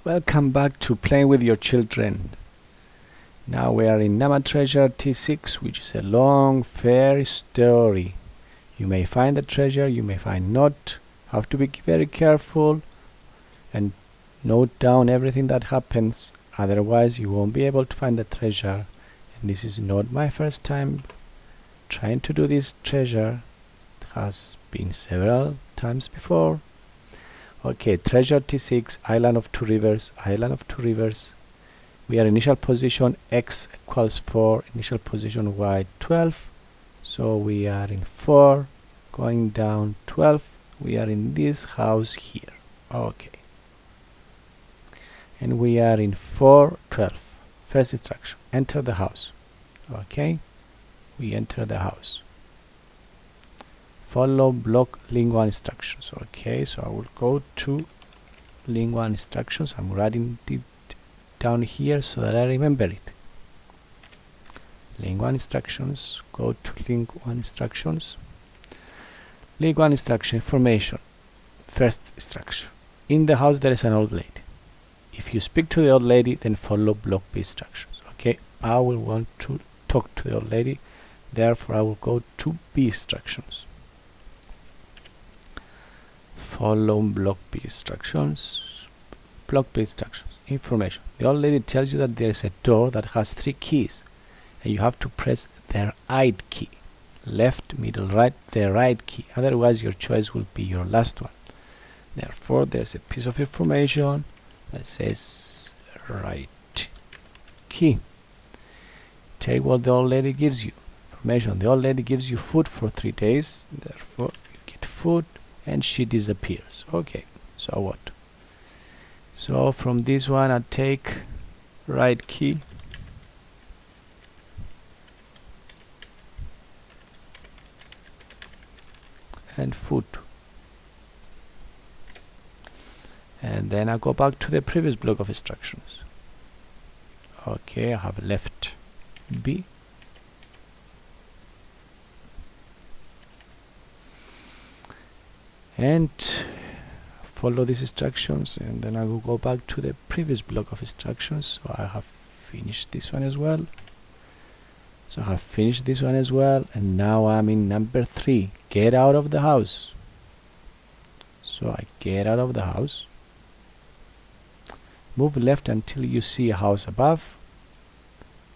Welcome back to Playing with Your Children. Now we are in Nama Treasure T6, which is a long fairy story. You may find the treasure, you may find not. Have to be very careful and note down everything that happens, otherwise you won't be able to find the treasure. And this is not my first time trying to do this treasure. It has been several times before. Okay, Treasure T6, Island of Two Rivers, Island of Two Rivers. We are initial position x equals 4, initial position y 12. So we are in 4, going down 12. We are in this house here. Okay. And we are in 4, 12. First instruction, enter the house. Okay, we enter the house. Follow block lingua instructions. Okay, so I will go to lingua instructions. I'm writing it down here so that I remember it. Lingua instructions, go to lingua instructions. Lingua instruction information. First instruction. In the house there is an old lady. If you speak to the old lady, then follow block B instructions. Okay, I will want to talk to the old lady, therefore I will go to B instructions. Follow block B instructions. Block B instructions. Information. The old lady tells you that there is a door that has 3 keys and you have to press the right key. Left, middle, right, the right key. Otherwise your choice will be your last one. Therefore there's a piece of information that says right key. Take what the old lady gives you. Information. The old lady gives you food for 3 days. Therefore you get food and she disappears. Okay, so what? So from this one I take right key, and food, and then I go back to the previous block of instructions. Okay, I have left B, and follow these instructions, and then I will go back to the previous block of instructions. So I have finished this one as well. And now I'm in number 3, get out of the house. So I get out of the house, move left until you see a house above.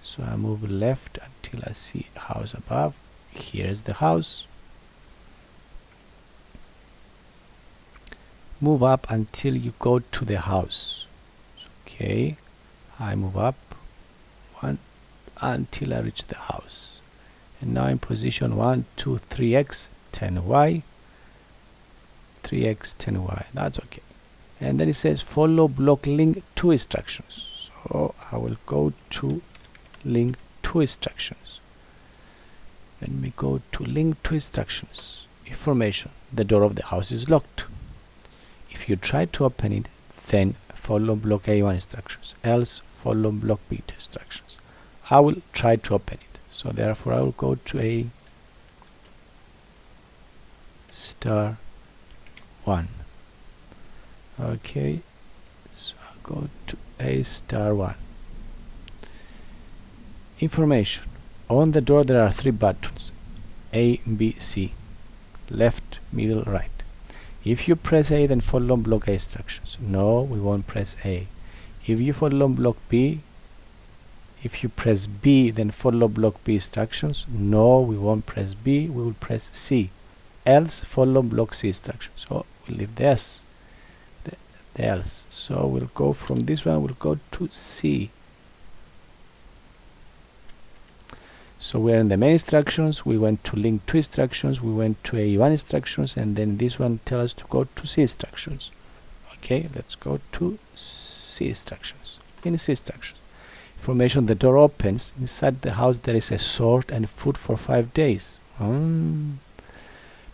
So I move left until I see a house above. Here's the house. Move up until you go to the house. Okay, I move up 1 until I reach the house, and now in position 1, 2, 3x, 10y, 3x, 10y. That's okay. And then it says follow block link 2 instructions. So I will go to link 2 instructions. Let me go to link 2 instructions. Information. The door of the house is locked. If you try to open it, then follow block A1 instructions, else follow block B2 instructions. I will try to open it, so therefore I will go to A star 1. Okay, so I'll go to A star 1. Information. On the door there are 3 buttons, A, B, C, left, middle, right. If you press A, then follow block A instructions. No, we won't press A. If you follow block B, if you press B, then follow block B instructions. No, we won't press B, we will press C. Else follow block C instructions. So we'll leave the S, the else. So we'll go from this one, we'll go to C. So we're in the main instructions, we went to link 2 instructions, we went to A1 instructions, and then this one tells us to go to C instructions. Okay, let's go to C instructions. In C instructions, information, the door opens. Inside the house there is a sword and food for 5 days.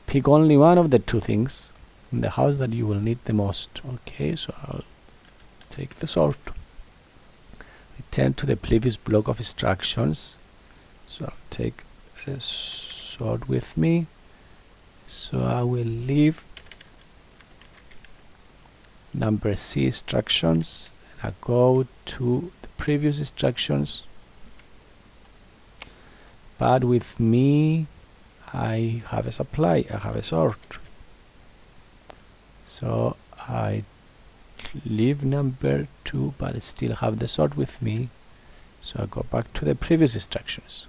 Pick only one of the 2 things in the house that you will need the most. Okay, so I'll take the sword. Return to the previous block of instructions. So I'll take a sword with me. So I will leave number C instructions, I go to the previous instructions, but with me I have a supply, I have a sort. So I leave number 2, but I still have the sort with me. So I go back to the previous instructions.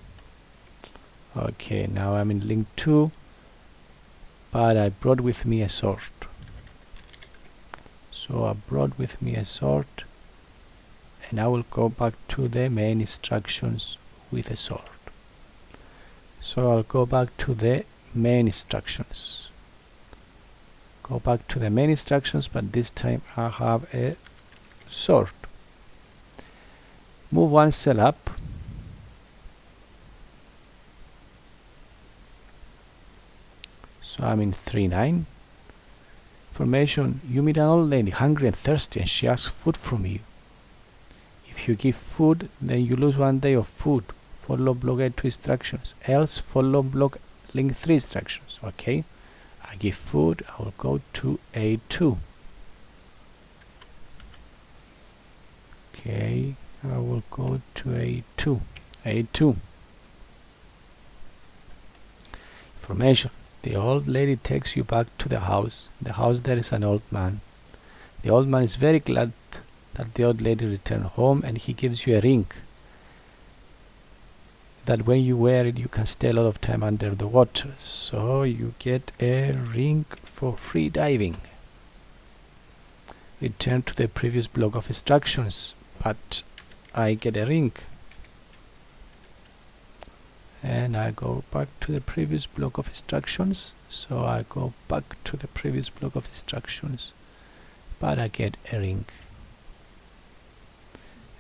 Okay, now I'm in link 2, but I brought with me a sort. So I brought with me a sort, and I will go back to the main instructions with a sort. So I'll go back to the main instructions. Go back to the main instructions, but this time I have a sort. Move one cell up. So I'm in 3-9. Information: you meet an old lady, hungry and thirsty, and she asks food from you. If you give food, then you lose 1 day of food. Follow block A2 instructions. Else follow block link 3 instructions. Okay, I give food, I will go to A2. Okay, I will go to A2. A2. Information: the old lady takes you back to the house. In the house there is an old man. The old man is very glad that the old lady returned home, and he gives you a ring that when you wear it you can stay a lot of time under the water. So you get a ring for free diving. Return to the previous block of instructions, but I get a ring. And I go back to the previous block of instructions. So I go back to the previous block of instructions, but I get a ring.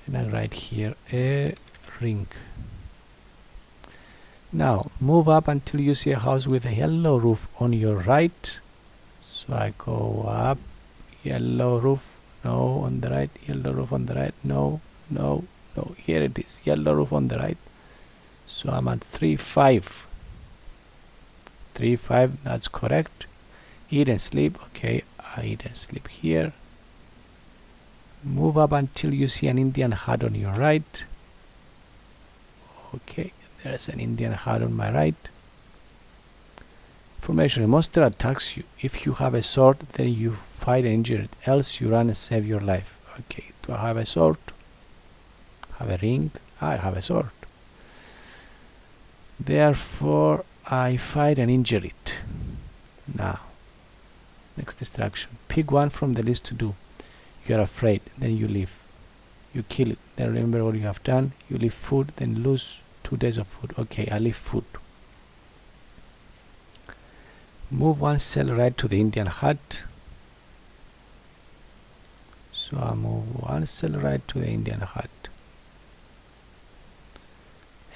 And I write here a ring. Now move up until you see a house with a yellow roof on your right. So I go up, yellow roof, no, on the right, yellow roof on the right, no, no, no, here it is, yellow roof on the right. So I'm at 3-5. 3-5, that's correct. Eat and sleep. Okay, I eat and sleep here. Move up until you see an Indian hut on your right. Okay, there's an Indian hut on my right. Information: a monster attacks you. If you have a sword, then you fight and injure it, else you run and save your life. Okay, do I have a sword? Have a ring? I have a sword. Therefore I fight and injure it. Now, next instruction: pick one from the list to do. You are afraid, then you leave. You kill it, then remember what you have done. You leave food, then lose 2 days of food. Okay, I leave food. Move one cell right to the Indian hut. So I move one cell right to the Indian hut.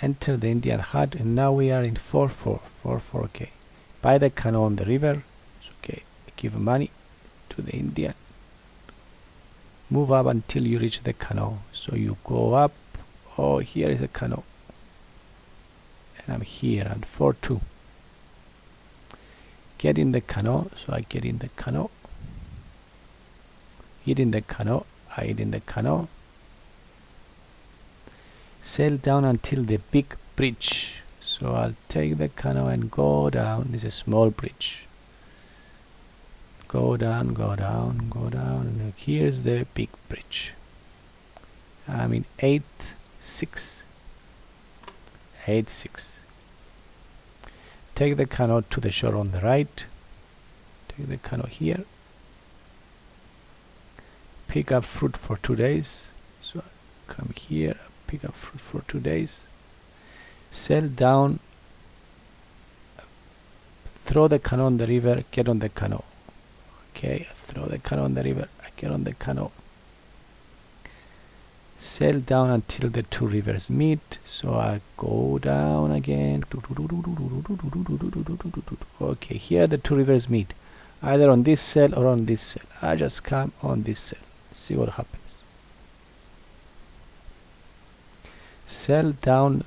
Enter the Indian hut, and now we are in 4-4. 4-4. Okay, buy the canoe on the river. So, okay, give money to the Indian. Move up until you reach the canoe. So you go up. Oh, here is the canoe, and I'm here at 4-2. Get in the canoe. So I get in the canoe. Eat in the canoe. I eat in the canoe. Sail down until the big bridge. So I'll take the canoe and go down. This is a small bridge. Go down, go down, go down, and here's the big bridge. I'm in 8-6. 8-6. Take the canoe to the shore on the right. Take the canoe here. Pick up fruit for 2 days. So I come here, pick up fruit for 2 days. Sail down. Throw the canoe on the river. Get on the canoe. Okay, I throw the canoe on the river. I get on the canoe. Sail down until the 2 rivers meet. So I go down again. Okay, here the 2 rivers meet, either on this cell or on this cell. I just come on this cell. See what happens. Sail down.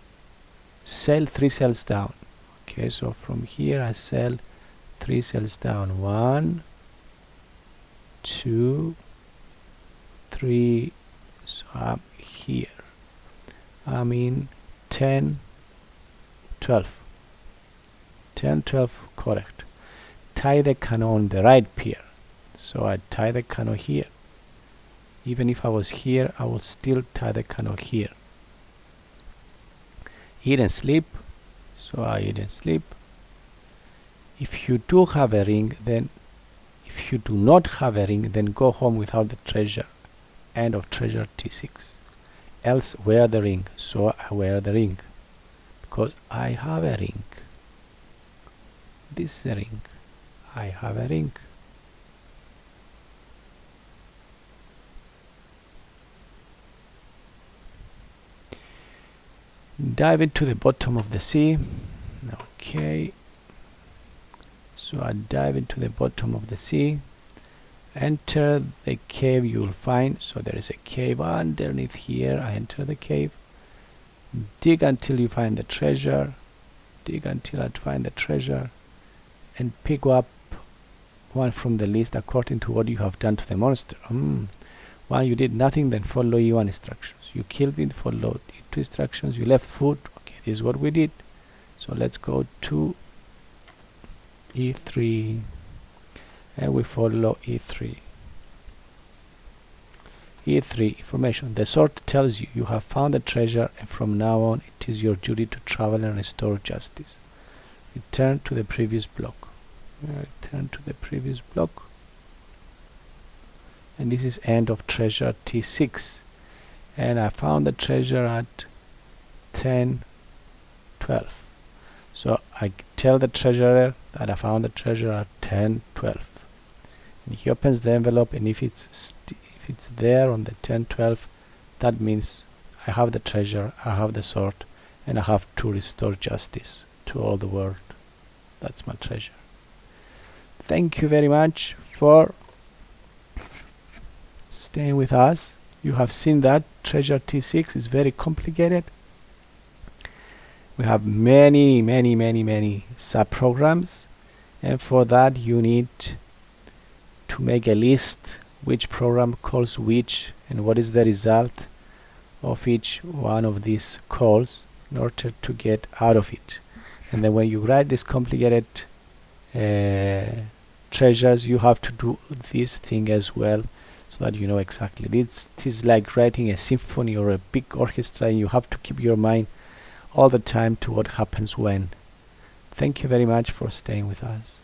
Sail 3 cells down. Okay, so from here I sail 3 cells down. 1, 2, 3, So I'm here. I'm in 10, 12. 10, 12, correct. Tie the canoe on the right pier. So I tie the canoe here. Even if I was here, I will still tie the canoe here. Eat and sleep. So I eat and sleep. If you do have a ring, then if you do not have a ring, then go home without the treasure. End of treasure T6. Else wear the ring. So I wear the ring because I have a ring. This is a ring. I have a ring. Dive into the bottom of the sea. Okay. So I dive into the bottom of the sea. Enter the cave you will find. So there is a cave underneath here. I enter the cave. Dig until you find the treasure. Dig until I find the treasure. And pick up one from the list according to what you have done to the monster. While you did nothing, then follow E1 instructions. You killed it, followed E2 instructions. You left food. Okay, this is what we did. So let's go to E3 and we follow E3. E3 information. The sword tells you you have found the treasure, and from now on it is your duty to travel and restore justice. Return to the previous block. Return to the previous block. And this is end of treasure T6. And I found the treasure at 10, 12. So I tell the treasurer that I found the treasure at 10, 12. And he opens the envelope, and if it's there on the 10, 12, that means I have the treasure, I have the sword, and I have to restore justice to all the world. That's my treasure. Thank you very much for staying with us. You have seen that treasure T6 is very complicated. We have many sub-programs, and for that you need to make a list which program calls which and what is the result of each one of these calls in order to get out of it. And then when you write these complicated treasures, you have to do this thing as well, so that you know exactly. This is like writing a symphony or a big orchestra, and you have to keep your mind all the time to what happens when. Thank you very much for staying with us.